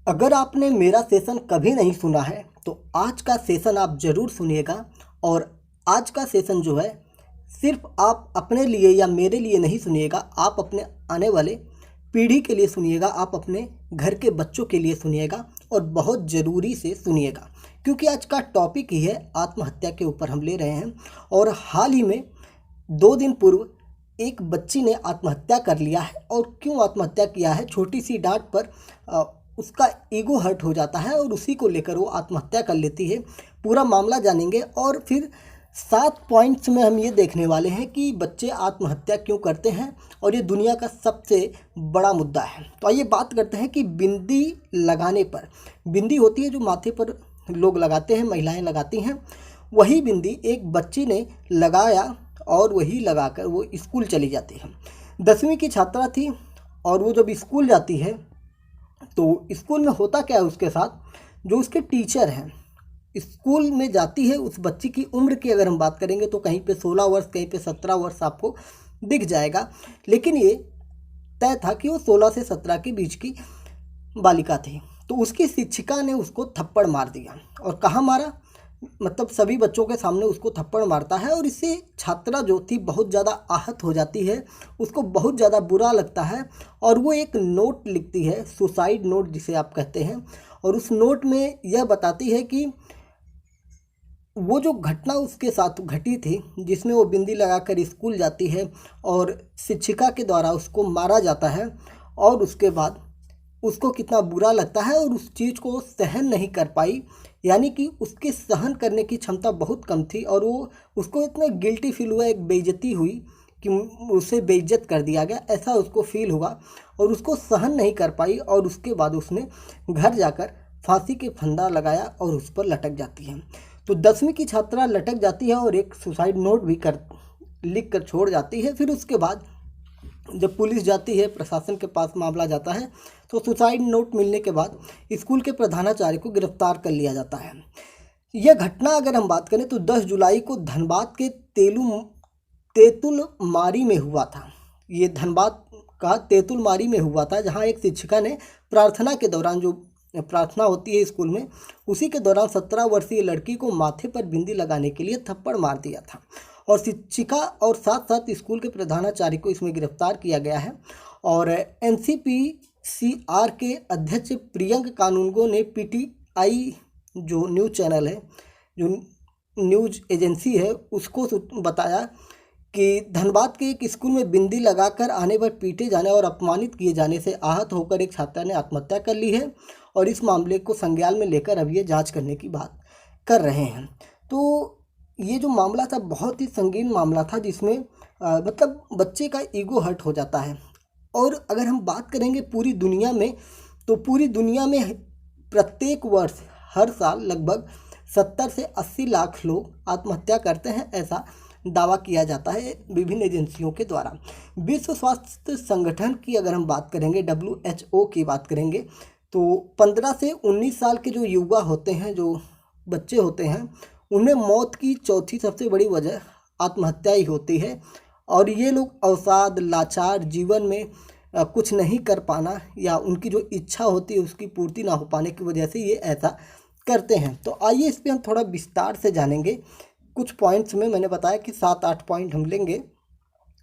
अगर आपने मेरा सेशन कभी नहीं सुना है तो आज का सेशन आप ज़रूर सुनिएगा। और आज का सेशन जो है सिर्फ आप अपने लिए या मेरे लिए नहीं सुनिएगा, आप अपने आने वाले पीढ़ी के लिए सुनिएगा, आप अपने घर के बच्चों के लिए सुनिएगा और बहुत ज़रूरी से सुनिएगा, क्योंकि आज का टॉपिक ही है आत्महत्या के ऊपर हम ले रहे हैं। और हाल ही में 2 दिन पूर्व एक बच्ची ने आत्महत्या कर लिया है। और क्यों आत्महत्या किया है, छोटी सी डांट पर उसका ईगो हर्ट हो जाता है और उसी को लेकर वो आत्महत्या कर लेती है। पूरा मामला जानेंगे और फिर 7 पॉइंट्स में हम ये देखने वाले हैं कि बच्चे आत्महत्या क्यों करते हैं और ये दुनिया का सबसे बड़ा मुद्दा है। तो आइए बात करते हैं कि बिंदी लगाने पर, बिंदी होती है जो माथे पर लोग लगाते हैं, महिलाएं लगाती हैं, वही बिंदी एक बच्ची ने लगाया और वही लगाकर वो स्कूल चली जाती है। 10वीं की छात्रा थी और वो जब स्कूल जाती है तो स्कूल में होता क्या है उसके साथ, जो उसके टीचर हैं, स्कूल में जाती है। उस बच्ची की उम्र की अगर हम बात करेंगे तो कहीं पे 16 वर्ष, कहीं पे 17 वर्ष आपको दिख जाएगा, लेकिन ये तय था कि वो 16 से 17 के बीच की बालिका थी। तो उसकी शिक्षिका ने उसको थप्पड़ मार दिया। और कहाँ मारा, मतलब सभी बच्चों के सामने उसको थप्पड़ मारता है और इससे छात्रा जो थी बहुत ज़्यादा आहत हो जाती है, उसको बहुत ज़्यादा बुरा लगता है और वो एक नोट लिखती है, सुसाइड नोट जिसे आप कहते हैं। और उस नोट में यह बताती है कि वो जो घटना उसके साथ घटी थी, जिसमें वो बिंदी लगाकर स्कूल जाती है और शिक्षिका के द्वारा उसको मारा जाता है, और उसके बाद उसको कितना बुरा लगता है और उस चीज़ को सहन नहीं कर पाई, यानी कि उसके सहन करने की क्षमता बहुत कम थी और वो उसको इतना गिल्टी फील हुआ, एक बेइज्जती हुई कि उसे बेइज्जत कर दिया गया, ऐसा उसको फील हुआ और उसको सहन नहीं कर पाई। और उसके बाद उसने घर जाकर फांसी के फंदा लगाया और उस पर लटक जाती है। तो 10वीं की छात्रा लटक जाती है और एक सुसाइड नोट भी लिख कर छोड़ जाती है। फिर उसके बाद जब पुलिस जाती है, प्रशासन के पास मामला जाता है, तो सुसाइड नोट मिलने के बाद स्कूल के प्रधानाचार्य को गिरफ्तार कर लिया जाता है। यह घटना अगर हम बात करें तो 10 जुलाई को धनबाद के तेतुलमारी में हुआ था। ये धनबाद का तेतुलमारी में हुआ था, जहां एक शिक्षिका ने प्रार्थना के दौरान, जो प्रार्थना होती है स्कूल में, उसी के दौरान 17 वर्षीय लड़की को माथे पर बिंदी लगाने के लिए थप्पड़ मार दिया था। और शिक्षिका और साथ साथ स्कूल के प्रधानाचार्य को इसमें गिरफ्तार किया गया है। और एनसीपीसीआर के अध्यक्ष प्रियंक कानूनगो ने पीटीआई जो न्यूज़ चैनल है, जो न्यूज़ एजेंसी है, उसको बताया कि धनबाद के एक स्कूल में बिंदी लगाकर आने पर पीटे जाने और अपमानित किए जाने से आहत होकर एक छात्रा ने आत्महत्या कर ली है और इस मामले को संज्ञान में लेकर अब ये जांच करने की बात कर रहे हैं। तो ये जो मामला था बहुत ही संगीन मामला था, जिसमें मतलब बच्चे का ईगो हर्ट हो जाता है। और अगर हम बात करेंगे पूरी दुनिया में, तो पूरी दुनिया में प्रत्येक वर्ष हर साल लगभग 70 से 80 लाख लोग आत्महत्या करते हैं, ऐसा दावा किया जाता है विभिन्न एजेंसियों के द्वारा। विश्व स्वास्थ्य संगठन की अगर हम बात करेंगे, WHO की बात करेंगे, तो 15 से 19 साल के जो युवा होते हैं, जो बच्चे होते हैं, उनमें मौत की चौथी सबसे बड़ी वजह आत्महत्या ही होती है। और ये लोग अवसाद, लाचार, जीवन में कुछ नहीं कर पाना या उनकी जो इच्छा होती है उसकी पूर्ति ना हो पाने की वजह से ये ऐसा करते हैं। तो आइए इस पर हम थोड़ा विस्तार से जानेंगे। कुछ पॉइंट्स में मैंने बताया कि 7-8 पॉइंट हम लेंगे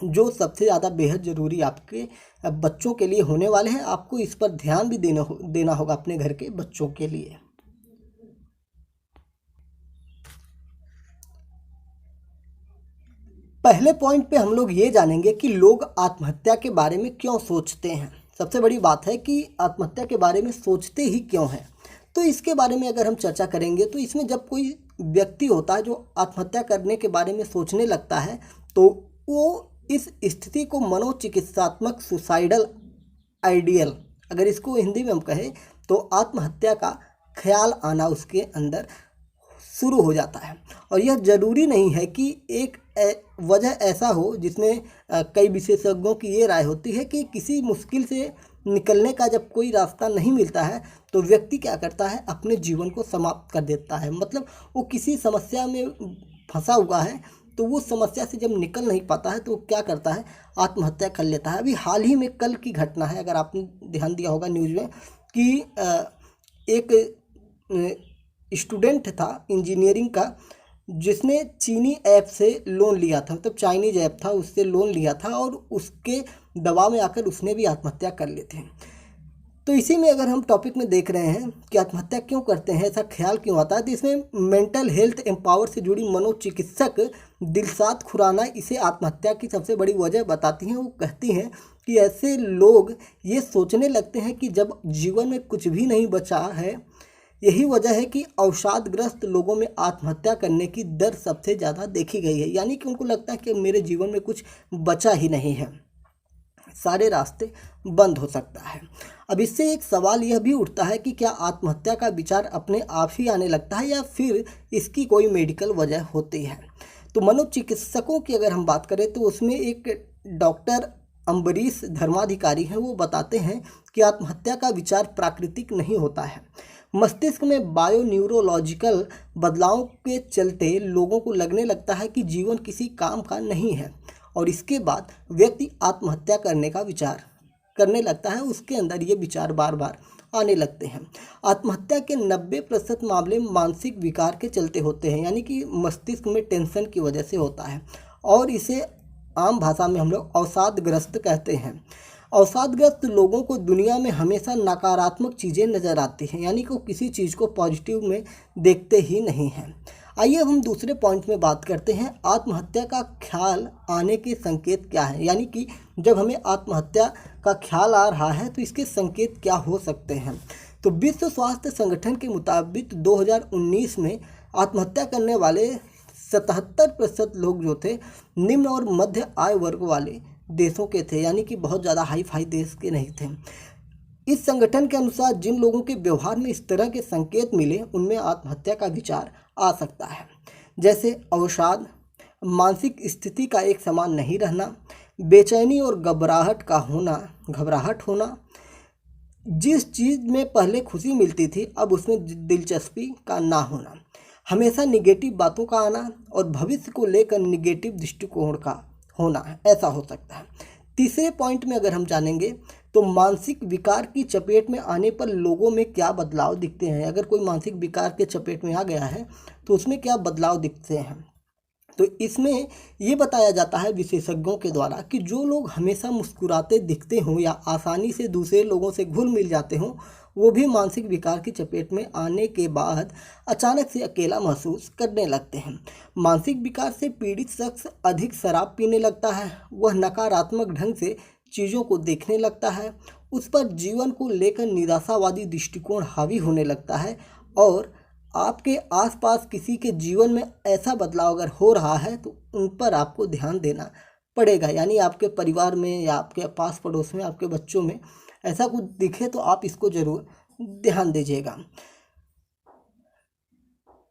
जो सबसे ज़्यादा बेहद ज़रूरी आपके बच्चों के लिए होने वाले हैं। आपको इस पर ध्यान भी देना होगा अपने घर के बच्चों के लिए। पहले पॉइंट पे हम लोग ये जानेंगे कि लोग आत्महत्या के बारे में क्यों सोचते हैं। सबसे बड़ी बात है कि आत्महत्या के बारे में सोचते ही क्यों हैं। तो इसके बारे में अगर हम चर्चा करेंगे तो इसमें जब कोई व्यक्ति होता है जो आत्महत्या करने के बारे में सोचने लगता है, तो वो इस स्थिति को मनोचिकित्सात्मक सुसाइडल आइडियल, अगर इसको हिंदी में हम कहें तो आत्महत्या का ख्याल आना उसके अंदर शुरू हो जाता है। और यह ज़रूरी नहीं है कि एक वजह ऐसा हो जिसमें कई विशेषज्ञों की ये राय होती है कि किसी मुश्किल से निकलने का जब कोई रास्ता नहीं मिलता है तो व्यक्ति क्या करता है, अपने जीवन को समाप्त कर देता है। मतलब वो किसी समस्या में फंसा हुआ है तो वो समस्या से जब निकल नहीं पाता है तो वो क्या करता है, आत्महत्या कर लेता है। अभी हाल ही में कल की घटना है, अगर आपने ध्यान दिया होगा न्यूज़ में, कि एक स्टूडेंट था इंजीनियरिंग का, जिसने चीनी ऐप से लोन लिया था, मतलब चाइनीज ऐप था, उससे लोन लिया था और उसके दबाव में आकर उसने भी आत्महत्या कर ली थी। तो इसी में अगर हम टॉपिक में देख रहे हैं कि आत्महत्या क्यों करते हैं, ऐसा ख्याल क्यों आता है, तो इसमें मेंटल हेल्थ एम्पावर से जुड़ी मनोचिकित्सक दिलशाद खुराना इसे आत्महत्या की सबसे बड़ी वजह बताती हैं। वो कहती हैं कि ऐसे लोग ये सोचने लगते हैं कि जब जीवन में कुछ भी नहीं बचा है, यही वजह है कि अवसादग्रस्त लोगों में आत्महत्या करने की दर सबसे ज़्यादा देखी गई है। यानी कि उनको लगता है कि मेरे जीवन में कुछ बचा ही नहीं है, सारे रास्ते बंद हो सकता है। अब इससे एक सवाल यह भी उठता है कि क्या आत्महत्या का विचार अपने आप ही आने लगता है या फिर इसकी कोई मेडिकल वजह होती है। तो मनोचिकित्सकों की अगर हम बात करें तो उसमें एक डॉक्टर अम्बरीश धर्माधिकारी हैं, वो बताते हैं कि आत्महत्या का विचार प्राकृतिक नहीं होता है। मस्तिष्क में बायोन्यूरोलॉजिकल बदलाव के चलते लोगों को लगने लगता है कि जीवन किसी काम का नहीं है और इसके बाद व्यक्ति आत्महत्या करने का विचार करने लगता है। उसके अंदर ये विचार बार बार आने लगते हैं। आत्महत्या के 90% मामले मानसिक विकार के चलते होते हैं, यानी कि मस्तिष्क में टेंशन की वजह से होता है और इसे आम भाषा में हम लोग अवसादग्रस्त कहते हैं। अवसादग्रस्त लोगों को दुनिया में हमेशा नकारात्मक चीज़ें नज़र आती हैं, यानी कि वो किसी चीज़ को पॉजिटिव में देखते ही नहीं हैं। आइए हम दूसरे पॉइंट में बात करते हैं, आत्महत्या का ख्याल आने के संकेत क्या हैं, यानी कि जब हमें आत्महत्या का ख्याल आ रहा है तो इसके संकेत क्या हो सकते हैं। तो विश्व स्वास्थ्य संगठन के मुताबिक 2019 में आत्महत्या करने वाले 77% लोग जो थे निम्न और मध्य आय वर्ग वाले देशों के थे, यानी कि बहुत ज़्यादा हाई फाई देश के नहीं थे। इस संगठन के अनुसार जिन लोगों के व्यवहार में इस तरह के संकेत मिले उनमें आत्महत्या का विचार आ सकता है, जैसे अवसाद, मानसिक स्थिति का एक समान नहीं रहना, बेचैनी और घबराहट होना, जिस चीज़ में पहले खुशी मिलती थी अब उसमें दिलचस्पी का ना होना, हमेशा निगेटिव बातों का आना और भविष्य को लेकर निगेटिव दृष्टिकोण का होना, ऐसा हो सकता है। तीसरे पॉइंट में अगर हम जानेंगे तो मानसिक विकार की चपेट में आने पर लोगों में क्या बदलाव दिखते हैं। अगर कोई मानसिक विकार के चपेट में आ गया है तो उसमें क्या बदलाव दिखते हैं, तो इसमें ये बताया जाता है विशेषज्ञों के द्वारा कि जो लोग हमेशा मुस्कुराते दिखते हों या आसानी से दूसरे लोगों से घुल मिल जाते हों, वो भी मानसिक विकार की चपेट में आने के बाद अचानक से अकेला महसूस करने लगते हैं। मानसिक विकार से पीड़ित शख्स अधिक शराब पीने लगता है, वह नकारात्मक ढंग से चीज़ों को देखने लगता है, उस पर जीवन को लेकर निराशावादी दृष्टिकोण हावी होने लगता है और आपके आसपास किसी के जीवन में ऐसा बदलाव अगर हो रहा है तो उन पर आपको ध्यान देना पड़ेगा। यानी आपके परिवार में या आपके पास पड़ोस में आपके बच्चों में ऐसा कुछ दिखे तो आप इसको ज़रूर ध्यान दीजिएगा।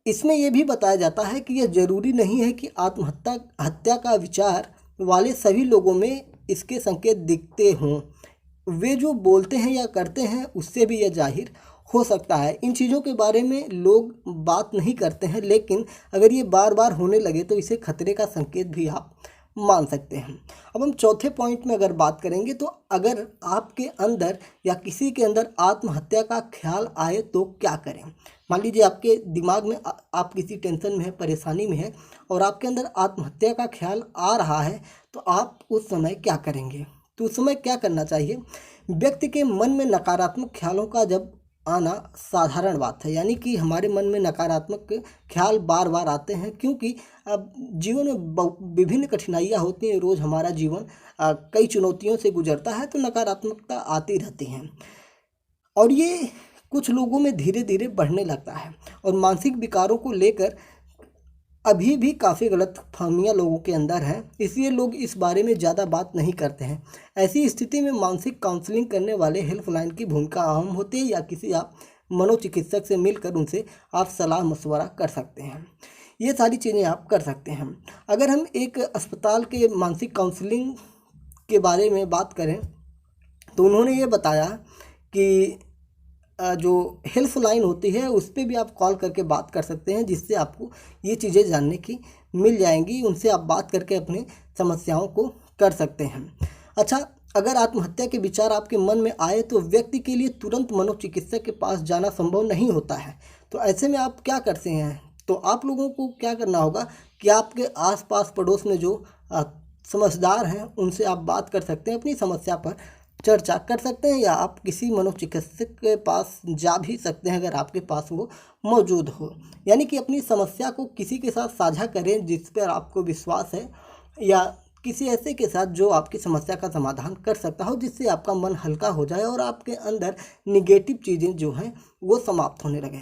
इसमें यह भी बताया जाता है कि यह ज़रूरी नहीं है कि हत्या का विचार वाले सभी लोगों में इसके संकेत दिखते हों। वे जो बोलते हैं या करते हैं उससे भी यह जाहिर हो सकता है। इन चीज़ों के बारे में लोग बात नहीं करते हैं, लेकिन अगर ये बार बार होने लगे तो इसे खतरे का संकेत भी आप मान सकते हैं। अब हम चौथे पॉइंट में अगर बात करेंगे तो अगर आपके अंदर या किसी के अंदर आत्महत्या का ख्याल आए तो क्या करें। मान लीजिए आपके दिमाग में आप किसी टेंशन में है, परेशानी में है और आपके अंदर आत्महत्या का ख्याल आ रहा है तो आप उस समय क्या करेंगे। तो उस समय क्या करना चाहिए। व्यक्ति के मन में नकारात्मक ख्यालों का जब आना साधारण बात है, यानी कि हमारे मन में नकारात्मक ख्याल बार बार आते हैं क्योंकि अब जीवन में विभिन्न कठिनाइयाँ होती हैं। रोज़ हमारा जीवन कई चुनौतियों से गुजरता है, तो नकारात्मकता आती रहती हैं और ये कुछ लोगों में धीरे धीरे बढ़ने लगता है। और मानसिक विकारों को लेकर अभी भी काफ़ी गलतफहमियां लोगों के अंदर हैं, इसलिए लोग इस बारे में ज़्यादा बात नहीं करते हैं। ऐसी स्थिति में मानसिक काउंसलिंग करने वाले हेल्पलाइन की भूमिका अहम होती है या किसी आप मनोचिकित्सक से मिलकर उनसे आप सलाह मशवरा कर सकते हैं। ये सारी चीज़ें आप कर सकते हैं। अगर हम एक अस्पताल के मानसिक काउंसलिंग के बारे में बात करें तो उन्होंने ये बताया कि जो हेल्पलाइन होती है उस पर भी आप कॉल करके बात कर सकते हैं, जिससे आपको ये चीज़ें जानने की मिल जाएंगी। उनसे आप बात करके अपनी समस्याओं को कर सकते हैं। अच्छा, अगर आत्महत्या के विचार आपके मन में आए तो व्यक्ति के लिए तुरंत मनोचिकित्सक के पास जाना संभव नहीं होता है। तो ऐसे में आप क्या करते हैं, तो आप लोगों को क्या करना होगा कि आपके आसपास पड़ोस में जो समझदार हैं उनसे आप बात कर सकते हैं, अपनी समस्या पर चर्चा कर सकते हैं, या आप किसी मनोचिकित्सक के पास जा भी सकते हैं अगर आपके पास वो मौजूद हो। यानी कि अपनी समस्या को किसी के साथ साझा करें जिस पर आपको विश्वास है, या किसी ऐसे के साथ जो आपकी समस्या का समाधान कर सकता हो, जिससे आपका मन हल्का हो जाए और आपके अंदर निगेटिव चीज़ें जो हैं वो समाप्त होने लगें।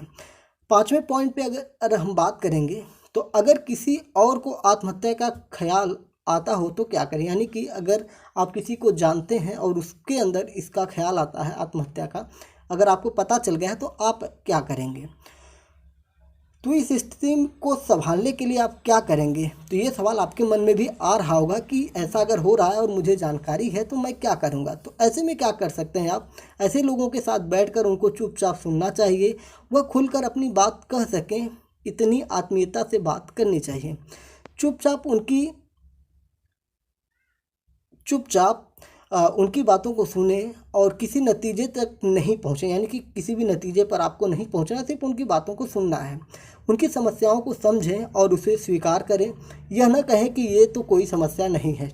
पाँचवें पॉइंट पे अगर हम बात करेंगे, तो अगर किसी और को आत्महत्या का ख्याल आता हो तो क्या करें। यानी कि अगर आप किसी को जानते हैं और उसके अंदर इसका ख्याल आता है आत्महत्या का, अगर आपको पता चल गया है तो आप क्या करेंगे। तो इस स्थिति को संभालने के लिए आप क्या करेंगे, तो ये सवाल आपके मन में भी आ रहा होगा कि ऐसा अगर हो रहा है और मुझे जानकारी है तो मैं क्या करूँगा। तो ऐसे में क्या कर सकते हैं आप, ऐसे लोगों के साथ बैठकर उनको चुपचाप सुनना चाहिए। वह खुलकर अपनी बात कह सकें, इतनी आत्मीयता से बात करनी चाहिए। चुपचाप उनकी बातों को सुने और किसी नतीजे तक नहीं पहुँचे, यानी कि किसी भी नतीजे पर आपको नहीं पहुँचना, सिर्फ उनकी बातों को सुनना है। उनकी समस्याओं को समझें और उसे स्वीकार करें। यह न कहें कि ये तो कोई समस्या नहीं है।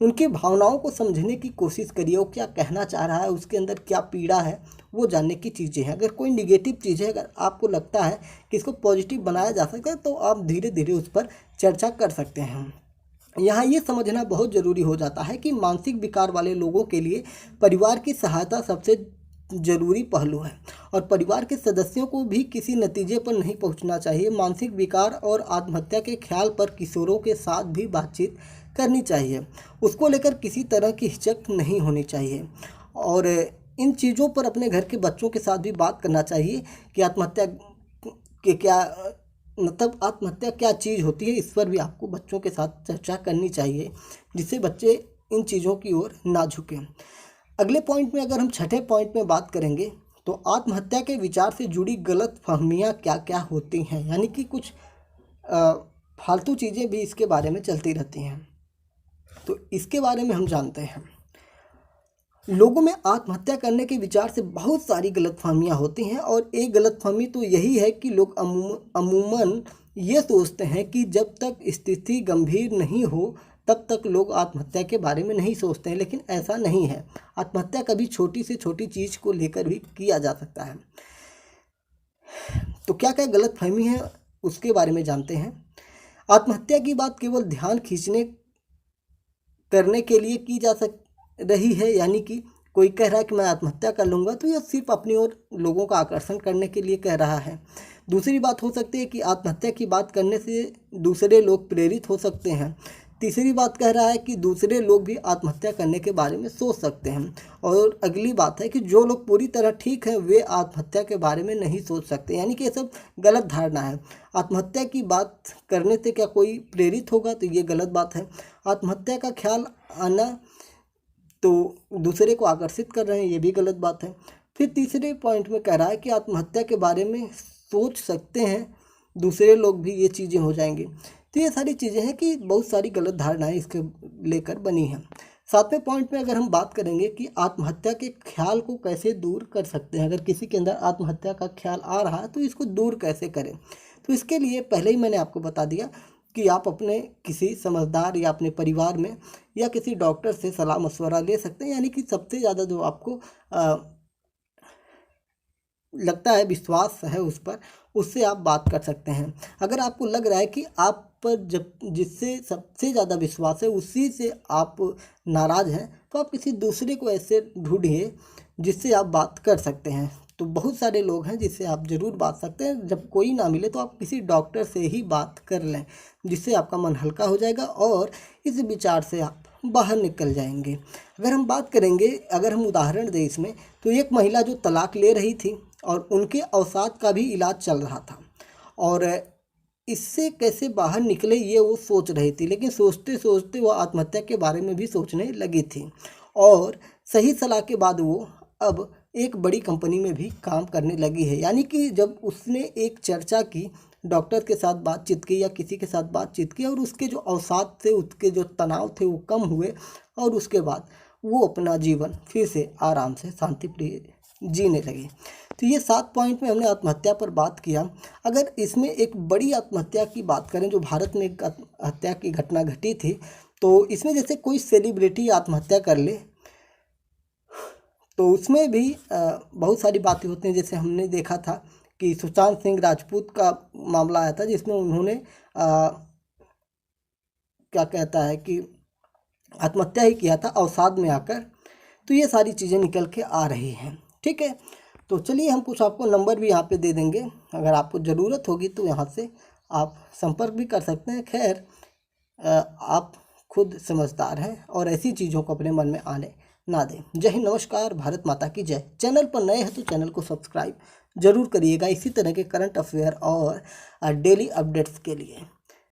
उनकी भावनाओं को समझने की कोशिश करिए, वो क्या कहना चाह रहा है, उसके अंदर क्या पीड़ा है, वो जानने की चीज़ें हैं। अगर कोई निगेटिव चीज़ है, अगर आपको लगता है कि इसको पॉजिटिव बनाया जा सकता है, तो आप धीरे धीरे उस पर चर्चा कर सकते हैं। यहाँ ये समझना बहुत ज़रूरी हो जाता है कि मानसिक विकार वाले लोगों के लिए परिवार की सहायता सबसे ज़रूरी पहलू है, और परिवार के सदस्यों को भी किसी नतीजे पर नहीं पहुंचना चाहिए। मानसिक विकार और आत्महत्या के ख्याल पर किशोरों के साथ भी बातचीत करनी चाहिए। उसको लेकर किसी तरह की हिचक नहीं होनी चाहिए, और इन चीज़ों पर अपने घर के बच्चों के साथ भी बात करना चाहिए कि आत्महत्या के क्या मतलब आत्महत्या क्या चीज़ होती है। इस पर भी आपको बच्चों के साथ चर्चा करनी चाहिए, जिससे बच्चे इन चीज़ों की ओर ना झुकें। अगले पॉइंट में अगर हम छठे पॉइंट में बात करेंगे, तो आत्महत्या के विचार से जुड़ी गलत फहमियाँ क्या क्या होती हैं। यानी कि कुछ फालतू चीज़ें भी इसके बारे में चलती रहती हैं, तो इसके बारे में हम जानते हैं। लोगों में आत्महत्या करने के विचार से बहुत सारी गलतफहमियां होती हैं, और एक गलतफहमी तो यही है कि लोग अमूमन ये सोचते हैं कि जब तक स्थिति गंभीर नहीं हो तब तक लोग आत्महत्या के बारे में नहीं सोचते हैं, लेकिन ऐसा नहीं है। आत्महत्या कभी छोटी से छोटी चीज़ को लेकर भी किया जा सकता है। तो क्या क्या गलतफहमी है उसके बारे में जानते हैं। आत्महत्या की बात केवल ध्यान खींचने करने के लिए की जा रही है, यानी कि कोई कह रहा है कि मैं आत्महत्या कर लूँगा, तो यह सिर्फ अपनी ओर लोगों का आकर्षण करने के लिए कह रहा है। दूसरी बात हो सकती है कि आत्महत्या की बात करने से दूसरे लोग प्रेरित हो सकते हैं। तीसरी बात कह रहा है कि दूसरे लोग भी आत्महत्या करने के बारे में सोच सकते हैं। और अगली बात है कि जो लोग पूरी तरह ठीक हैं वे आत्महत्या के बारे में नहीं सोच सकते, यानी कि ये सब गलत धारणा है। आत्महत्या की बात करने से क्या कोई प्रेरित होगा, तो ये गलत बात है। आत्महत्या का ख्याल आना तो दूसरे को आकर्षित कर रहे हैं, ये भी गलत बात है। फिर तीसरे पॉइंट में कह रहा है कि आत्महत्या के बारे में सोच सकते हैं दूसरे लोग भी, ये चीज़ें हो जाएंगी। तो ये सारी चीज़ें हैं कि बहुत सारी गलत धारणाएं इसके लेकर बनी हैं। सातवें पॉइंट में अगर हम बात करेंगे कि आत्महत्या के ख्याल को कैसे दूर कर सकते हैं, अगर किसी के अंदर आत्महत्या का ख्याल आ रहा है तो इसको दूर कैसे करें, तो इसके लिए पहले ही मैंने आपको बता दिया कि आप अपने किसी समझदार या अपने परिवार में या किसी डॉक्टर से सलाह मशवरा ले सकते हैं। यानी कि सबसे ज़्यादा जो आपको लगता है, विश्वास है उस पर, उससे आप बात कर सकते हैं। अगर आपको लग रहा है कि आप पर जब जिससे सबसे ज़्यादा विश्वास है उसी से आप नाराज़ हैं, तो आप किसी दूसरे को ऐसे ढूंढिए जिससे आप बात कर सकते हैं। तो बहुत सारे लोग हैं जिससे आप ज़रूर बात सकते हैं। जब कोई ना मिले तो आप किसी डॉक्टर से ही बात कर लें, जिससे आपका मन हल्का हो जाएगा और इस विचार से आप बाहर निकल जाएंगे। अगर हम बात करेंगे, अगर हम उदाहरण दें इसमें, तो एक महिला जो तलाक ले रही थी और उनके अवसाद का भी इलाज चल रहा था, और इससे कैसे बाहर निकले ये वो सोच रही थी, लेकिन सोचते सोचते वो आत्महत्या के बारे में भी सोचने लगी थी। और सही सलाह के बाद वो अब एक बड़ी कंपनी में भी काम करने लगी है। यानी कि जब उसने एक चर्चा की, डॉक्टर के साथ बातचीत की या किसी के साथ बातचीत की, और उसके जो अवसाद थे, उसके जो तनाव थे वो कम हुए, और उसके बाद वो अपना जीवन फिर से आराम से शांति प्रिय जीने लगे। तो ये 7 पॉइंट में हमने आत्महत्या पर बात किया। अगर इसमें एक बड़ी आत्महत्या की बात करें जो भारत में एक आत्महत्या की घटना घटी थी, तो इसमें जैसे कोई सेलिब्रिटी आत्महत्या कर ले तो उसमें भी बहुत सारी बातें होती हैं। जैसे हमने देखा था कि सुशांत सिंह राजपूत का मामला आया था जिसमें उन्होंने क्या कहता है कि आत्महत्या ही किया था अवसाद में आकर। तो ये सारी चीज़ें निकल के आ रही हैं, ठीक है। तो चलिए हम कुछ आपको नंबर भी यहाँ पे दे देंगे, अगर आपको ज़रूरत होगी तो यहाँ से आप संपर्क भी कर सकते हैं। खैर आप खुद समझदार हैं और ऐसी चीज़ों को अपने मन में आने ना दें। जय हिंद, नमस्कार, भारत माता की जय। चैनल पर नए हैं तो चैनल को सब्सक्राइब जरूर करिएगा इसी तरह के करंट अफेयर और डेली अपडेट्स के लिए।